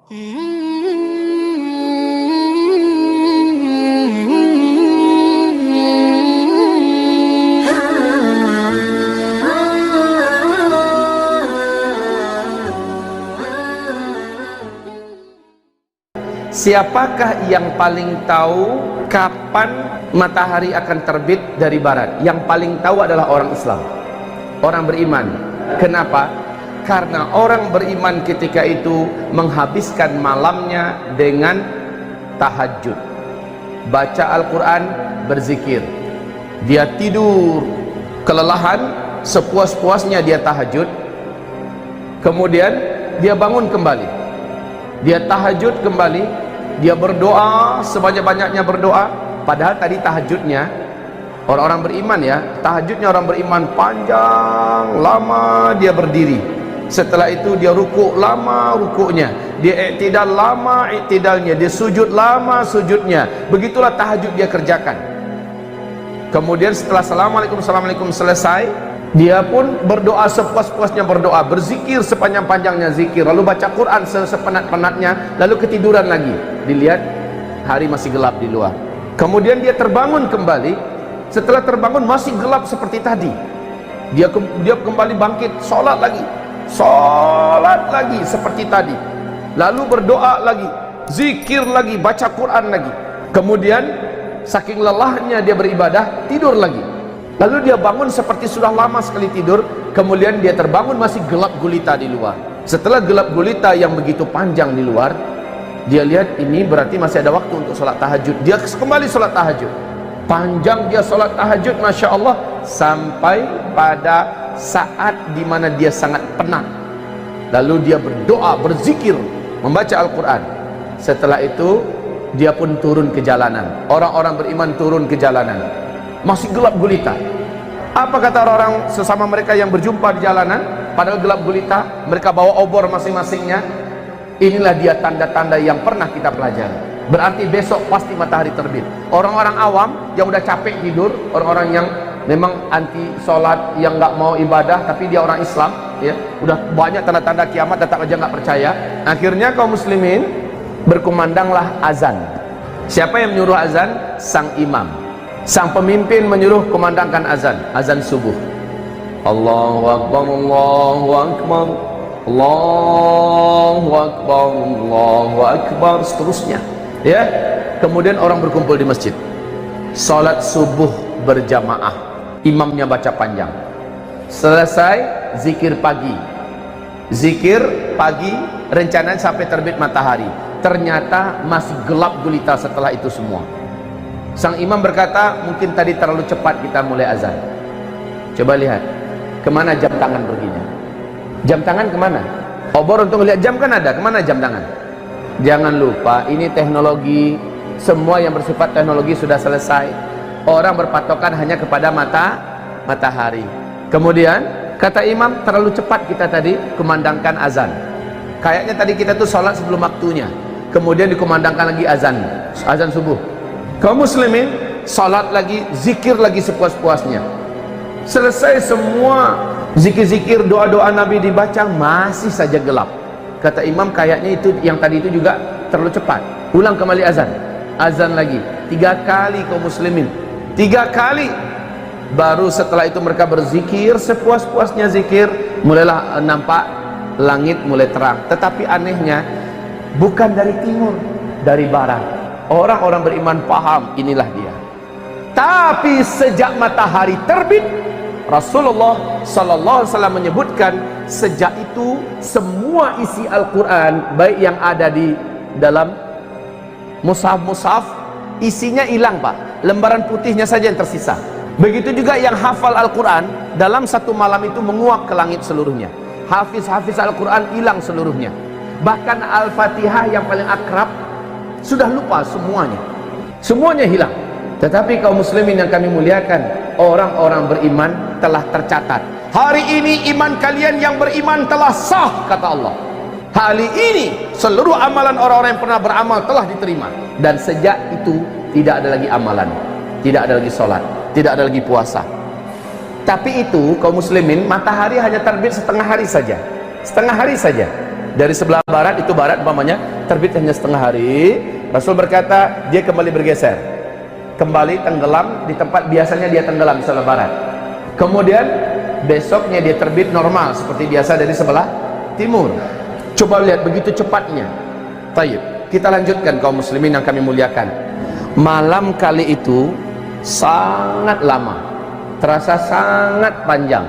Siapakah yang paling tahu kapan matahari akan terbit dari barat? Yang paling tahu adalah orang Islam, orang beriman. Kenapa? Karena orang beriman ketika itu menghabiskan malamnya dengan tahajud, baca Al-Quran, berzikir. Dia tidur kelelahan, sepuas-puasnya dia tahajud, kemudian dia bangun kembali, dia tahajud kembali, dia berdoa sebanyak-banyaknya berdoa. Padahal tadi tahajudnya orang-orang beriman, ya, tahajudnya orang beriman panjang lama, dia berdiri. Setelah itu dia rukuk lama rukuknya, dia iktidal lama iktidalnya, dia sujud lama sujudnya. Begitulah tahajud dia kerjakan. Kemudian setelah assalamualaikum selesai, dia pun berdoa sepuas-puasnya berdoa, berzikir sepanjang-panjangnya zikir, lalu baca Quran sepenat-penatnya, lalu ketiduran lagi. Dilihat hari masih gelap di luar. Kemudian dia terbangun kembali. Setelah terbangun masih gelap seperti tadi. Dia kembali bangkit, sholat lagi seperti tadi, lalu berdoa lagi, zikir lagi, baca Quran lagi. Kemudian saking lelahnya dia beribadah, tidur lagi. Lalu dia bangun seperti sudah lama sekali tidur. Kemudian dia terbangun masih gelap gulita di luar. Setelah gelap gulita yang begitu panjang di luar, dia lihat ini berarti masih ada waktu untuk sholat tahajud. Dia kembali sholat tahajud. Panjang dia sholat tahajud, Masya Allah, sampai pada saat dimana dia sangat penat. Lalu dia berdoa, berzikir, membaca Al-Quran. Setelah itu dia pun turun ke jalanan. Orang-orang beriman turun ke jalanan, masih gelap gulita. Apa kata orang-orang sesama mereka yang berjumpa di jalanan? Padahal gelap gulita, mereka bawa obor masing-masingnya. Inilah dia tanda-tanda yang pernah kita pelajari. Berarti besok pasti matahari terbit. Orang-orang awam yang udah capek tidur, orang-orang yang memang anti sholat, yang nggak mau ibadah, tapi dia orang Islam, ya, udah banyak tanda-tanda kiamat, tetap aja nggak percaya. Akhirnya kaum muslimin berkumandanglah azan. Siapa yang menyuruh azan? Sang imam, sang pemimpin menyuruh kumandangkan azan, azan subuh. Allahu Akbar, Allahu Akbar, Allahu Akbar, Allahu Akbar, seterusnya, ya. Kemudian orang berkumpul di masjid, sholat subuh berjamaah, imamnya baca panjang. Selesai zikir pagi, rencananya sampai terbit matahari. Ternyata masih gelap gulita setelah itu semua. Sang imam berkata, mungkin tadi terlalu cepat kita mulai azan. Coba lihat kemana jam tangan perginya. Jam tangan kemana? Obor untuk melihat jam kan ada, kemana jam tangan? Jangan lupa, ini teknologi, semua yang bersifat teknologi sudah selesai. Orang berpatokan hanya kepada matahari. Kemudian kata imam, terlalu cepat kita tadi kumandangkan azan. Kayaknya tadi kita tuh sholat sebelum waktunya. Kemudian dikumandangkan lagi azan subuh. Kaum muslimin sholat lagi, zikir lagi sepuas-puasnya. Selesai semua zikir-zikir, doa-doa Nabi dibaca, masih saja gelap. Kata imam, kayaknya itu yang tadi itu juga terlalu cepat. Ulang kembali azan lagi 3 kali kaum muslimin, 3 kali. Baru setelah itu mereka berzikir sepuas-puasnya zikir, mulailah nampak langit mulai terang. Tetapi anehnya bukan dari timur, dari barat. Orang-orang beriman paham inilah dia. Tapi sejak matahari terbit, Rasulullah sallallahu alaihi wasallam menyebutkan, sejak itu semua isi Al-Quran, baik yang ada di dalam mushaf, isinya hilang, Pak. Lembaran putihnya saja yang tersisa. Begitu juga yang hafal Al-Quran, dalam satu malam itu menguap ke langit seluruhnya. Hafiz Al-Quran hilang seluruhnya. Bahkan Al-Fatihah yang paling akrab sudah lupa semuanya hilang. Tetapi kaum muslimin yang kami muliakan, orang-orang beriman telah tercatat. Hari ini iman kalian yang beriman telah sah, kata Allah. Hari ini seluruh amalan orang-orang yang pernah beramal telah diterima. Dan sejak itu tidak ada lagi amalan, tidak ada lagi sholat, tidak ada lagi puasa. Tapi itu kaum muslimin, matahari hanya terbit setengah hari saja. dari sebelah barat, itu barat umpamanya, terbit hanya setengah hari, Rasul berkata dia kembali bergeser, kembali tenggelam di tempat biasanya dia tenggelam di sebelah barat. Kemudian besoknya dia terbit normal seperti biasa dari sebelah timur. Coba lihat begitu cepatnya. Taib, kita lanjutkan kaum muslimin yang kami muliakan. Malam kali itu sangat lama, terasa sangat panjang.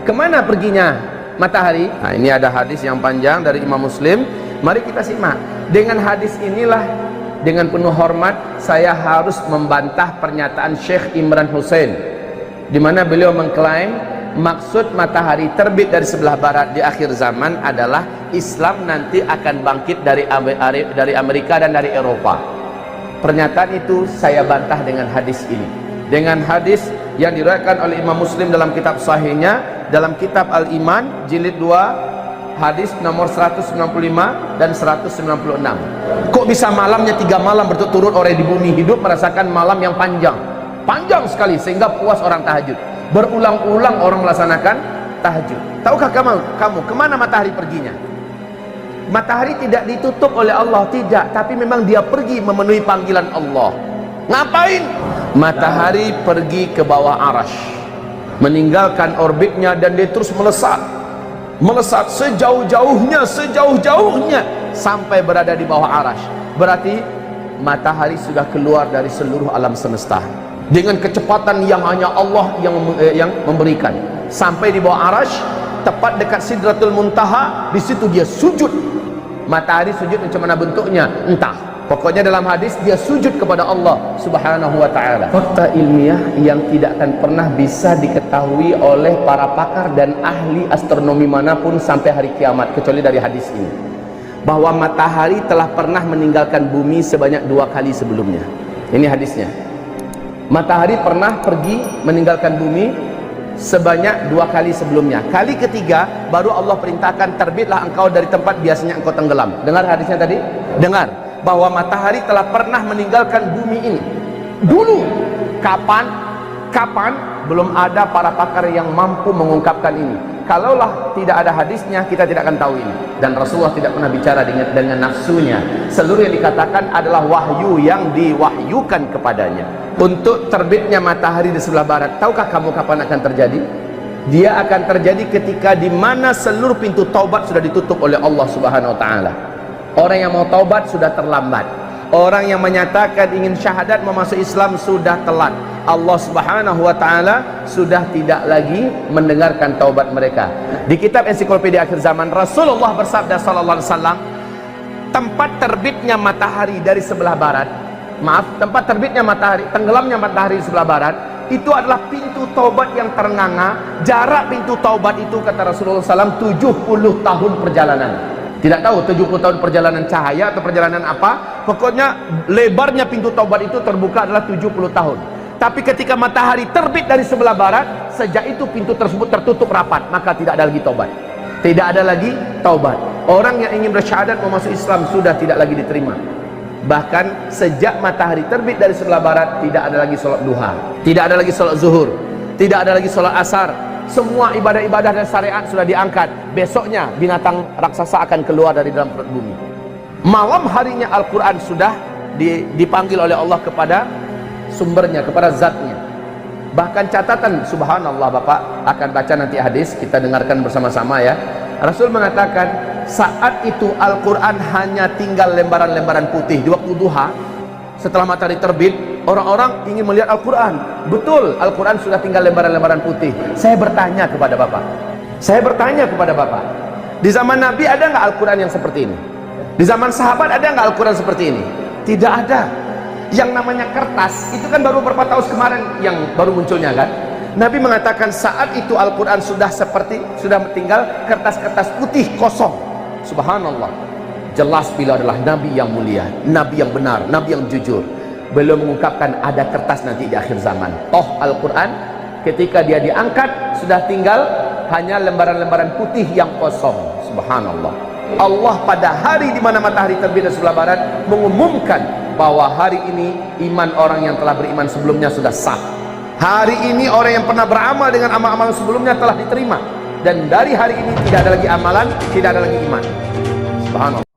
Kemana perginya matahari? Nah, ini ada hadis yang panjang dari Imam Muslim. Mari kita simak. Dengan hadis inilah, dengan penuh hormat, saya harus membantah pernyataan Syekh Imran Hussein, di mana beliau mengklaim maksud matahari terbit dari sebelah barat di akhir zaman adalah Islam nanti akan bangkit dari Amerika dan dari Eropa. Pernyataan itu saya bantah dengan hadis ini, dengan hadis yang diriwayatkan oleh Imam Muslim dalam kitab sahihnya, dalam kitab Al-Iman jilid 2 hadis nomor 195 dan 196. Kok bisa malamnya 3 malam berturut-turut orang di bumi hidup merasakan malam yang panjang sekali sehingga puas orang tahajud? Berulang-ulang orang melaksanakan tahajud. Tahukah kamu kemana matahari perginya? Matahari tidak ditutup oleh Allah, tidak, tapi memang dia pergi memenuhi panggilan Allah. Ngapain? Matahari pergi ke bawah arash, meninggalkan orbitnya, dan dia terus melesat sejauh-jauhnya sampai berada di bawah arash. Berarti matahari sudah keluar dari seluruh alam semesta dengan kecepatan yang hanya Allah yang memberikan, sampai di bawah arash, tepat dekat Sidratul Muntaha. Di situ dia sujud. Matahari sujud macam mana bentuknya entah, pokoknya dalam hadis dia sujud kepada Allah subhanahu wa ta'ala. Fakta ilmiah yang tidak akan pernah bisa diketahui oleh para pakar dan ahli astronomi manapun sampai hari kiamat, kecuali dari hadis ini, bahwa matahari telah pernah meninggalkan bumi sebanyak 2 kali sebelumnya. Ini hadisnya. Matahari pernah pergi meninggalkan bumi sebanyak 2 kali sebelumnya. Kali ketiga baru Allah perintahkan, terbitlah engkau dari tempat biasanya engkau tenggelam. Dengar hadisnya tadi? Dengar bahwa matahari telah pernah meninggalkan bumi ini dulu. Kapan? Belum ada para pakar yang mampu mengungkapkan ini. Kalaulah tidak ada hadisnya, kita tidak akan tahu ini. Dan Rasulullah tidak pernah bicara dengan nafsunya. Seluruh yang dikatakan adalah wahyu yang diwahyukan kepadanya. Untuk terbitnya matahari di sebelah barat, tahukah kamu kapan akan terjadi? Dia akan terjadi ketika di mana seluruh pintu taubat sudah ditutup oleh Allah Subhanahu wa taala. Orang yang mau taubat sudah terlambat. Orang yang menyatakan ingin syahadat memasuk Islam sudah telat. Allah Subhanahu wa taala sudah tidak lagi mendengarkan taubat mereka. Di kitab Ensiklopedia Akhir Zaman, Rasulullah bersabda sallallahu alaihi wasallam, tempat terbitnya matahari dari sebelah barat, tempat terbitnya matahari, tenggelamnya matahari di sebelah barat, itu adalah pintu taubat yang ternganga. Jarak pintu taubat itu, kata Rasulullah SAW, 70 tahun perjalanan. Tidak tahu 70 tahun perjalanan cahaya atau perjalanan apa, pokoknya lebarnya pintu taubat itu terbuka adalah 70 tahun. Tapi ketika matahari terbit dari sebelah barat, sejak itu pintu tersebut tertutup rapat, maka tidak ada lagi taubat. Tidak ada lagi taubat. Orang yang ingin bersyahadat memasuk Islam sudah tidak lagi diterima. Bahkan sejak matahari terbit dari sebelah barat, tidak ada lagi sholat duha, tidak ada lagi sholat zuhur, tidak ada lagi sholat asar. Semua ibadah-ibadah dan syariat sudah diangkat. Besoknya binatang raksasa akan keluar dari dalam perut bumi. Malam harinya Al-Quran sudah dipanggil oleh Allah kepada sumbernya, kepada zatnya. Bahkan catatan, subhanallah, Bapak akan baca nanti hadis, kita dengarkan bersama-sama ya. Rasul mengatakan saat itu Al-Quran hanya tinggal lembaran-lembaran putih. Di waktu duha, setelah matahari terbit, orang-orang ingin melihat Al-Quran. Betul, Al-Quran sudah tinggal lembaran-lembaran putih. Saya bertanya kepada Bapak, di zaman Nabi ada nggak Al-Quran yang seperti ini? Di zaman sahabat ada nggak Al-Quran seperti ini? Tidak ada. Yang namanya kertas itu kan baru beberapa tahun kemarin yang baru munculnya kan. Nabi mengatakan saat itu Al-Quran sudah tinggal kertas-kertas putih kosong. Subhanallah. Jelas bila adalah Nabi yang mulia, Nabi yang benar, Nabi yang jujur. Belum mengungkapkan ada kertas nanti di akhir zaman. Toh Al-Quran ketika dia diangkat sudah tinggal hanya lembaran-lembaran putih yang kosong. Subhanallah. Allah pada hari di mana matahari terbit dari sebelah barat mengumumkan bahwa hari ini iman orang yang telah beriman sebelumnya sudah sah. Hari ini orang yang pernah beramal dengan amal-amal sebelumnya telah diterima. Dan dari hari ini tidak ada lagi amalan, tidak ada lagi iman. Subhanallah.